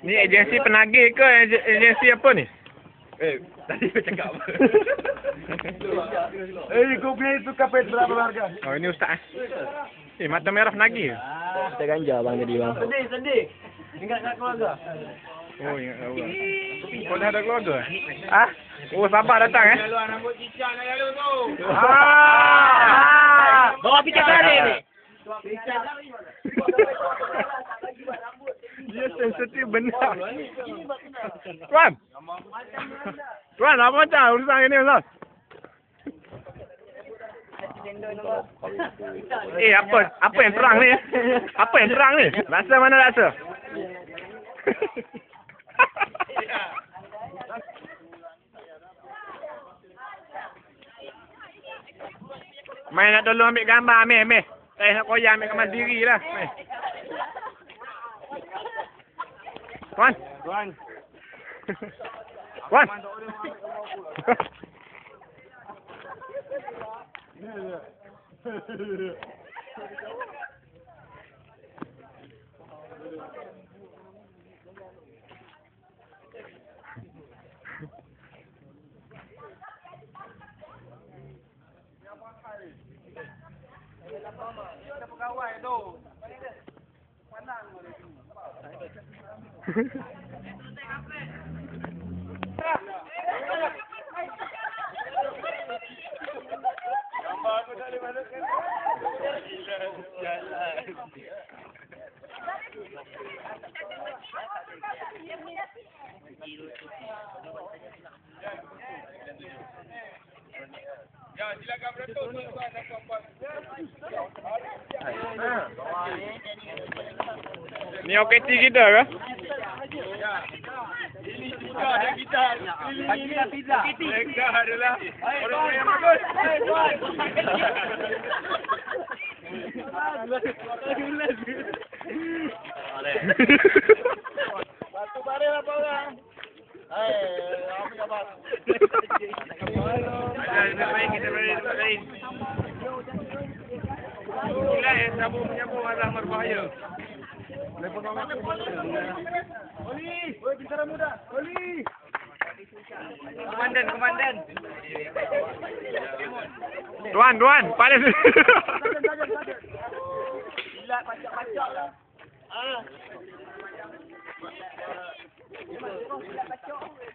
Ni agensi penagih ke agensi apa ni? Tadi aku cakap apa? Kau punya itu kapet berapa harga? Oh, ini ustaz. Mata merah penagih. Kita ganja bang jadi bang. Sedih. Ingat keluarga. Oh, ingat keluarga. Kau dah ada keluarga? Ah? Oh, sabar datang Rambut cicak nak lalu tu. Bawa picak sari ni. Dia sensitif benar. Tuan. Tuan, apa macam urusan ini, Ustaz? Apa yang terang ni? Apa yang terang ni? Rasa mana rasa? Mai nak tolong ambil gambar, meh. Nak koyak ambil gambar diri lah. Tuan. Pegawai tu. Pandang boleh. Gambar aku tak boleh masukkan. Ya, silakan beratur tuan-tuan dan puan-puan. Ni OKT kita ke? Ini juga ada kita. Bagi kita pizza. Mereka adalah orang yang bagus. Tuan. Batu baril apa orang? Ambil apa? kita beri. Gila ya, sabung-menyambung adalah berbahaya. Oli, bintara muda. Oli. Komandan. Tuan, panas. Gila pacak-pacak lah. Gila pacak.